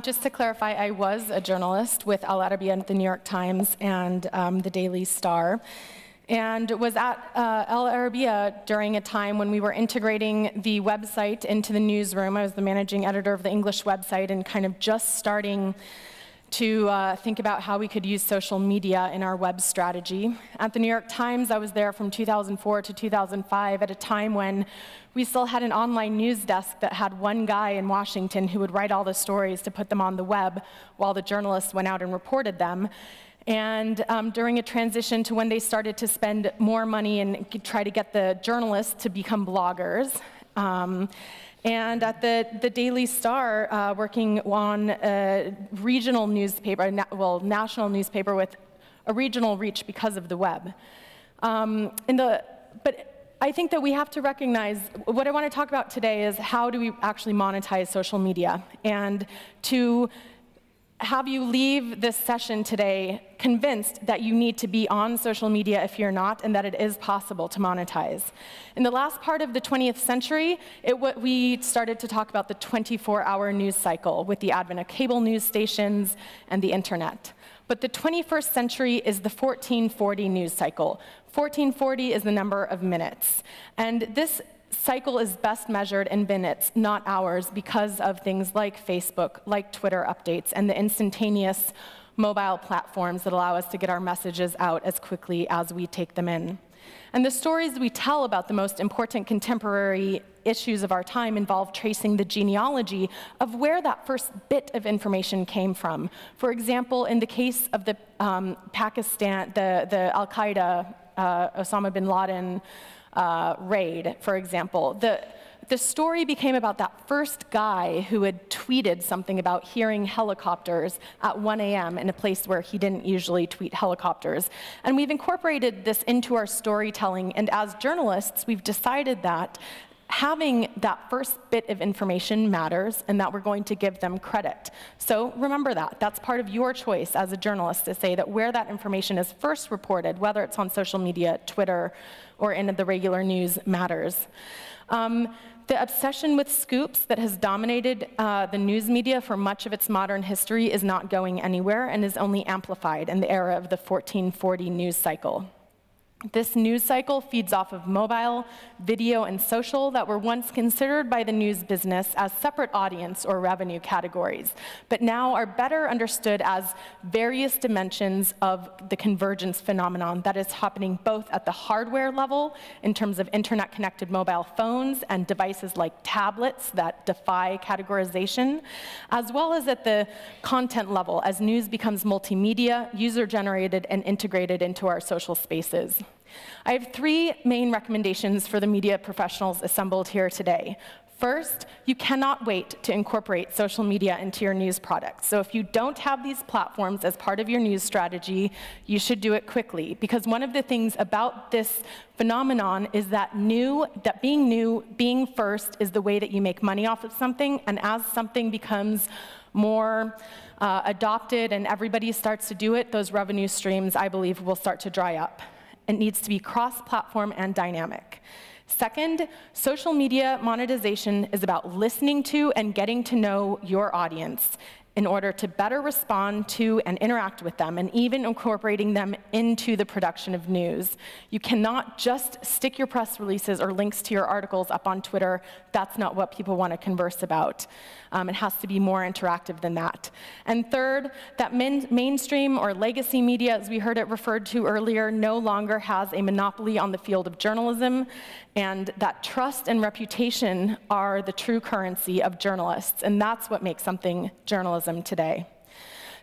Just to clarify, I was a journalist with Al Arabiya at the New York Times and the Daily Star, and was at Al Arabiya during a time when we were integrating the website into the newsroom. I was the managing editor of the English website and kind of just starting to think about how we could use social media in our web strategy. At the New York Times, I was there from 2004 to 2005 at a time when we still had an online news desk that had one guy in Washington who would write all the stories to put them on the web while the journalists went out and reported them. And during a transition to when they started to spend more money and try to get the journalists to become bloggers. And at the Daily Star, working on a regional newspaper, national newspaper with a regional reach because of the web. But I think that we have to recognize, what I want to talk about today is how do we actually monetize social media, and to have you leave this session today convinced that you need to be on social media if you're not, and that it is possible to monetize. In the last part of the 20th century, we started to talk about the 24-hour news cycle with the advent of cable news stations and the internet. But the 21st century is the 1440 news cycle. 1440 is the number of minutes. And this cycle is best measured in minutes, not hours, because of things like Facebook, like Twitter updates, and the instantaneous mobile platforms that allow us to get our messages out as quickly as we take them in. And the stories we tell about the most important contemporary issues of our time involve tracing the genealogy of where that first bit of information came from. For example, in the case of the Pakistan, the Al-Qaeda, Osama bin Laden raid, for example, the story became about that first guy who had tweeted something about hearing helicopters at 1 a.m. in a place where he didn't usually tweet helicopters. And we've incorporated this into our storytelling, and as journalists, we've decided that having that first bit of information matters, and that we're going to give them credit. So remember that. That's part of your choice as a journalist, to say that where that information is first reported, whether it's on social media, Twitter, or in the regular news, matters. The obsession with scoops that has dominated the news media for much of its modern history is not going anywhere and is only amplified in the era of the 1440 news cycle. This news cycle feeds off of mobile, video, and social that were once considered by the news business as separate audience or revenue categories, but now are better understood as various dimensions of the convergence phenomenon that is happening both at the hardware level, in terms of internet-connected mobile phones and devices like tablets that defy categorization, as well as at the content level, as news becomes multimedia, user-generated, and integrated into our social spaces. I have three main recommendations for the media professionals assembled here today. First, you cannot wait to incorporate social media into your news products. So if you don't have these platforms as part of your news strategy, you should do it quickly, because one of the things about this phenomenon is that being first is the way that you make money off of something, and as something becomes more adopted and everybody starts to do it, those revenue streams, I believe, will start to dry up. It needs to be cross-platform and dynamic. Second, social media monetization is about listening to and getting to know your audience in order to better respond to and interact with them, and even incorporating them into the production of news. You cannot just stick your press releases or links to your articles up on Twitter. That's not what people want to converse about. It has to be more interactive than that. And third, that mainstream or legacy media, as we heard it referred to earlier, no longer has a monopoly on the field of journalism, and that trust and reputation are the true currency of journalists, and that's what makes something journalism today.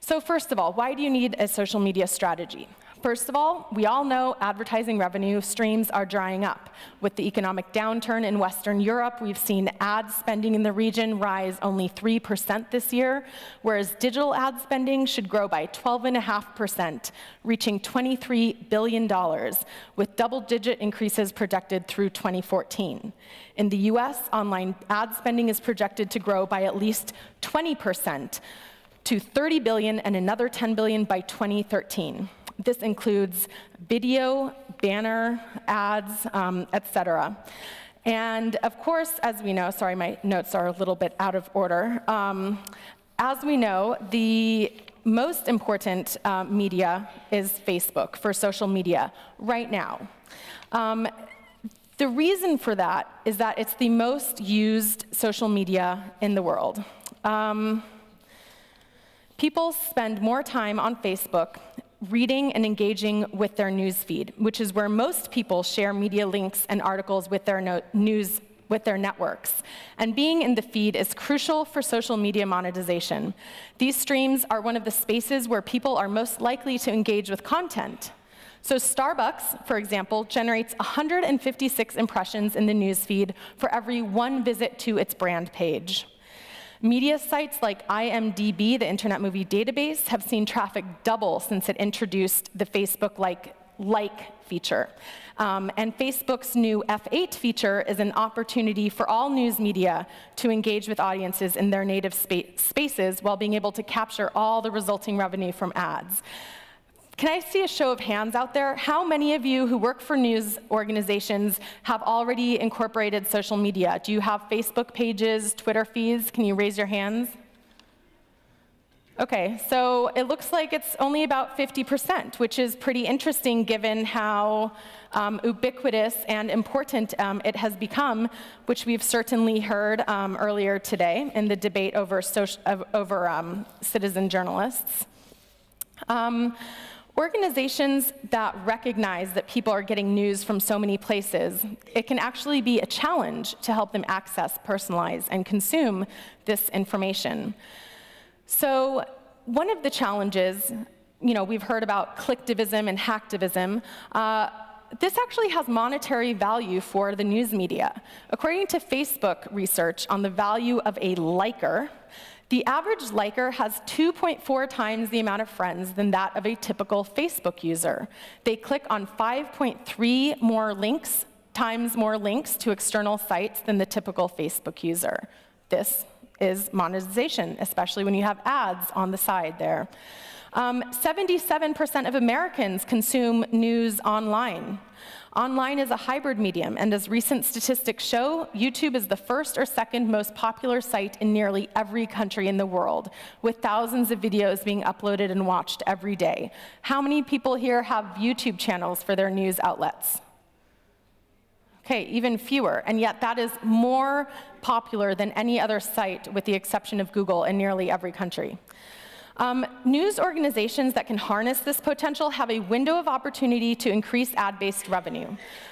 So first of all, why do you need a social media strategy? First of all, we all know advertising revenue streams are drying up. With the economic downturn in Western Europe, we've seen ad spending in the region rise only 3% this year, whereas digital ad spending should grow by 12.5%, reaching $23 billion, with double-digit increases projected through 2014. In the US, online ad spending is projected to grow by at least 20% to $30 billion and another $10 billion by 2013. This includes video, banner, ads, etc. And of course, as we know, sorry, my notes are a little bit out of order, as we know, the most important media is Facebook for social media right now. The reason for that is that it's the most used social media in the world. People spend more time on Facebook reading and engaging with their news feed, which is where most people share media links and articles with their news with their networks. And being in the feed is crucial for social media monetization. These streams are one of the spaces where people are most likely to engage with content. So Starbucks, for example, generates 156 impressions in the news feed for every one visit to its brand page. Media sites like IMDb, the Internet Movie Database, have seen traffic double since it introduced the Facebook like feature. And Facebook's new F8 feature is an opportunity for all news media to engage with audiences in their native spaces while being able to capture all the resulting revenue from ads. Can I see a show of hands out there? How many of you who work for news organizations have already incorporated social media? Do you have Facebook pages, Twitter feeds? Can you raise your hands? Okay, so it looks like it's only about 50%, which is pretty interesting given how ubiquitous and important it has become, which we've certainly heard earlier today in the debate over citizen journalists. Organizations that recognize that people are getting news from so many places, it can actually be a challenge to help them access, personalize, and consume this information. So one of the challenges, we've heard about clicktivism and hacktivism. This actually has monetary value for the news media. According to Facebook research on the value of a liker, the average liker has 2.4 times the amount of friends than that of a typical Facebook user. They click on 5.3 times more links to external sites than the typical Facebook user. This is monetization, especially when you have ads on the side there. 77% of Americans consume news online. Online is a hybrid medium, and as recent statistics show, YouTube is the first or second most popular site in nearly every country in the world, with thousands of videos being uploaded and watched every day. How many people here have YouTube channels for their news outlets? Okay, even fewer, and yet that is more popular than any other site, with the exception of Google, in nearly every country. News organizations that can harness this potential have a window of opportunity to increase ad-based revenue.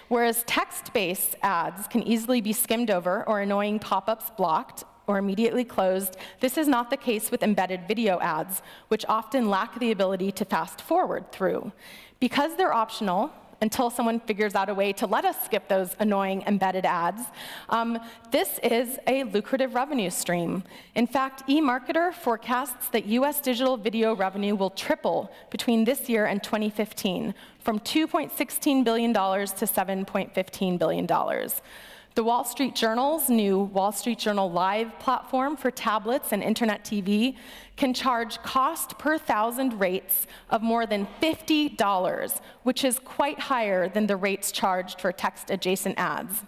Whereas text-based ads can easily be skimmed over or annoying pop-ups blocked or immediately closed, this is not the case with embedded video ads, which often lack the ability to fast forward through. Because they're optional, until someone figures out a way to let us skip those annoying embedded ads, this is a lucrative revenue stream. In fact, eMarketer forecasts that US digital video revenue will triple between this year and 2015, from $2.16 billion to $7.15 billion. The Wall Street Journal's new Wall Street Journal Live platform for tablets and internet TV can charge cost per thousand rates of more than $50, which is quite higher than the rates charged for text-adjacent ads.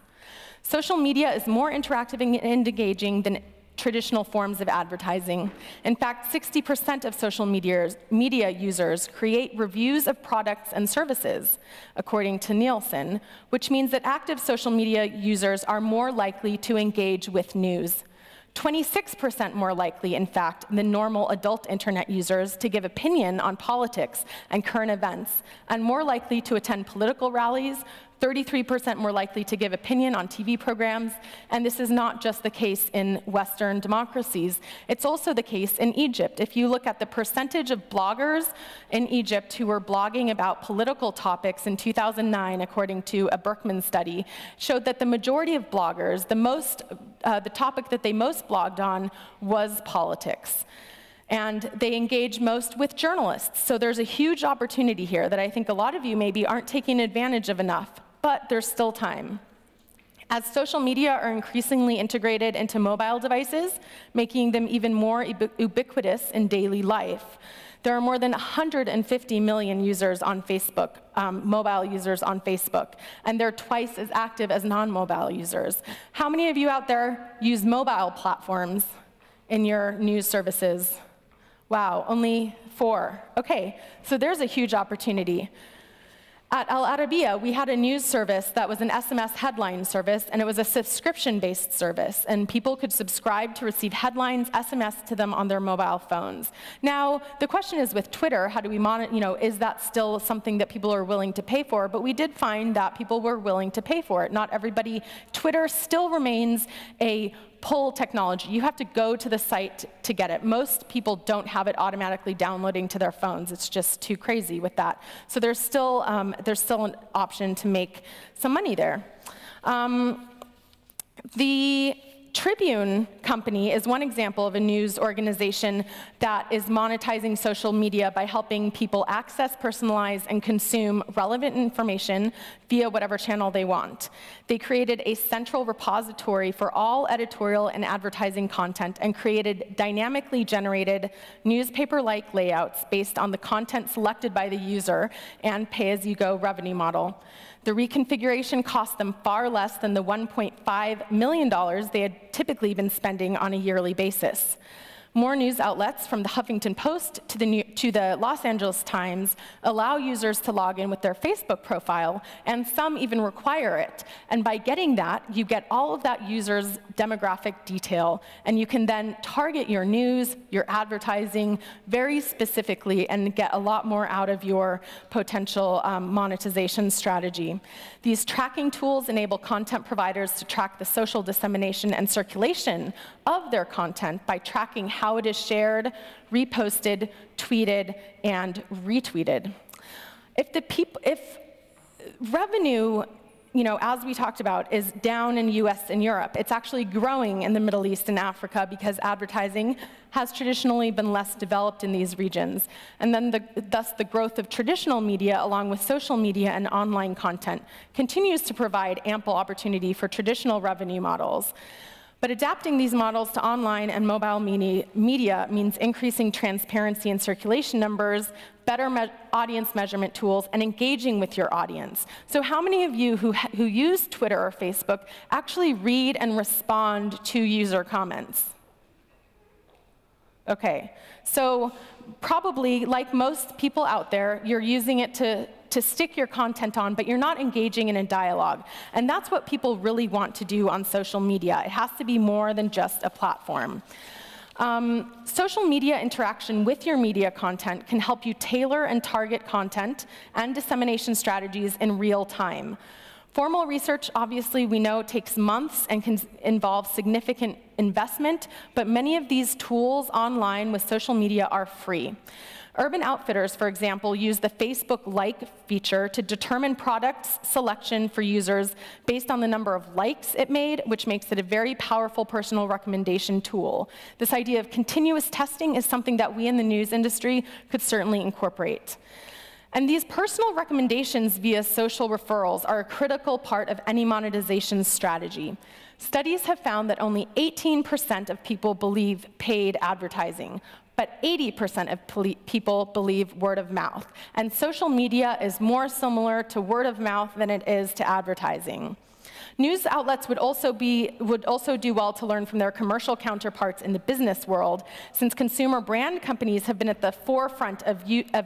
Social media is more interactive and engaging than traditional forms of advertising. In fact, 60% of social media users create reviews of products and services, according to Nielsen, which means that active social media users are more likely to engage with news. 26% more likely, in fact, than normal adult internet users to give opinion on politics and current events, and more likely to attend political rallies, 33% more likely to give opinion on TV programs, and this is not just the case in Western democracies. It's also the case in Egypt. If you look at the percentage of bloggers in Egypt who were blogging about political topics in 2009, according to a Berkman study, showed that the majority of bloggers, the topic that they most blogged on was politics. And they engage most with journalists. So there's a huge opportunity here that I think a lot of you maybe aren't taking advantage of enough, but there's still time. As social media are increasingly integrated into mobile devices, making them even more ubiquitous in daily life, there are more than 150 million users on Facebook, mobile users on Facebook, and they're twice as active as non-mobile users. How many of you out there use mobile platforms? in your news services? Wow, only 4. Okay, so there's a huge opportunity. At Al Arabiya, we had a news service that was an SMS headline service, and it was a subscription-based service, and people could subscribe to receive headlines, SMS to them on their mobile phones. Now, the question is with Twitter, how do we monitor, is that still something that people are willing to pay for? But we did find that people were willing to pay for it. Not everybody. Twitter still remains a pull technology. You have to go to the site to get it. Most people don't have it automatically downloading to their phones. It's just too crazy with that. So there's still an option to make some money there. The Tribune Company is one example of a news organization that is monetizing social media by helping people access, personalize, and consume relevant information via whatever channel they want. They created a central repository for all editorial and advertising content and created dynamically generated newspaper-like layouts based on the content selected by the user and pay-as-you-go revenue model. The reconfiguration cost them far less than the $1.5 million they had typically been spending on a yearly basis. More news outlets, from the Huffington Post to the Los Angeles Times, allow users to log in with their Facebook profile, and some even require it. And by getting that, you get all of that user's demographic detail, and you can then target your news, your advertising very specifically and get a lot more out of your potential monetization strategy. These tracking tools enable content providers to track the social dissemination and circulation of their content by tracking how it is shared, reposted, tweeted, and retweeted. If revenue, as we talked about, is down in the US and Europe, it's actually growing in the Middle East and Africa because advertising has traditionally been less developed in these regions. And then thus the growth of traditional media, along with social media and online content, continues to provide ample opportunity for traditional revenue models. But adapting these models to online and mobile media means increasing transparency and circulation numbers, better audience measurement tools, and engaging with your audience. So how many of you who use Twitter or Facebook actually read and respond to user comments? Okay, so probably, like most people out there, you're using it to stick your content on, but you're not engaging in a dialogue. And that's what people really want to do on social media. It has to be more than just a platform. Social media interaction with your media content can help you tailor and target content and dissemination strategies in real time. Formal research, obviously, we know takes months and can involve significant investment, but many of these tools online with social media are free. Urban Outfitters, for example, use the Facebook like feature to determine product selection for users based on the number of likes it made, which makes it a very powerful personal recommendation tool. This idea of continuous testing is something that we in the news industry could certainly incorporate. And these personal recommendations via social referrals are a critical part of any monetization strategy. Studies have found that only 18% of people believe paid advertising, but 80% of people believe word of mouth. And social media is more similar to word of mouth than it is to advertising. News outlets would also do well to learn from their commercial counterparts in the business world, since consumer brand companies have been at the forefront of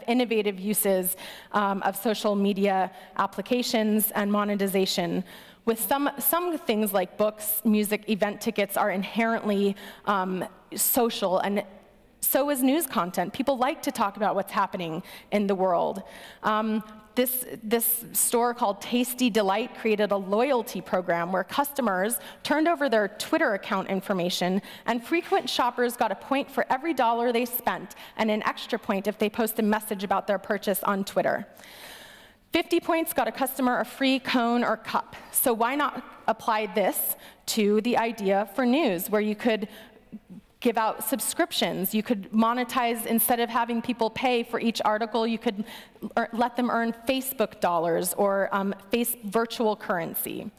innovative uses of social media applications and monetization. With some things like books, music, event tickets are inherently social, and so is news content. People like to talk about what's happening in the world. This store called Tasty Delight created a loyalty program where customers turned over their Twitter account information, and frequent shoppers got a point for every $1 they spent, and an extra point if they post a message about their purchase on Twitter. 50 points got a customer a free cone or cup. So why not apply this to the idea for news, where you could give out subscriptions. You could monetize, instead of having people pay for each article, you could let them earn Facebook dollars or virtual currency.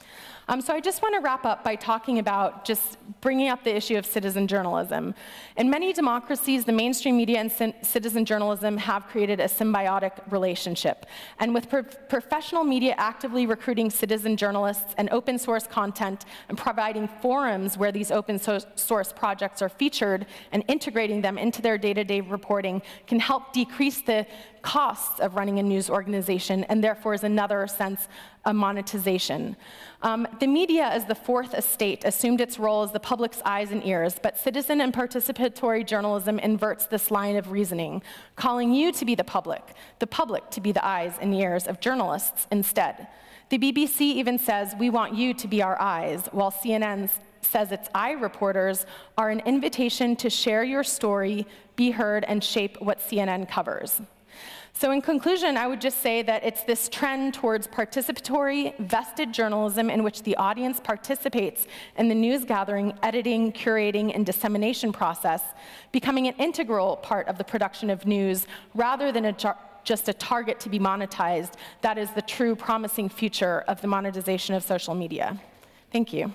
So I just want to wrap up by talking about just bringing up the issue of citizen journalism. In many democracies, the mainstream media and citizen journalism have created a symbiotic relationship. And with professional media actively recruiting citizen journalists and open source content and providing forums where these open source projects are featured and integrating them into their day-to-day reporting can help decrease the costs of running a news organization, and therefore is another sense of monetization. The media, as the fourth estate, assumed its role as the public's eyes and ears, but citizen and participatory journalism inverts this line of reasoning, calling you to be the public to be the eyes and ears of journalists instead. The BBC even says, "We want you to be our eyes," while CNN says its eye reporters are an invitation to share your story, be heard, and shape what CNN covers. So in conclusion, I would just say that it's this trend towards participatory, vested journalism in which the audience participates in the news gathering, editing, curating, and dissemination process, becoming an integral part of the production of news rather than just a target to be monetized. That is the true promising future of the monetization of social media. Thank you.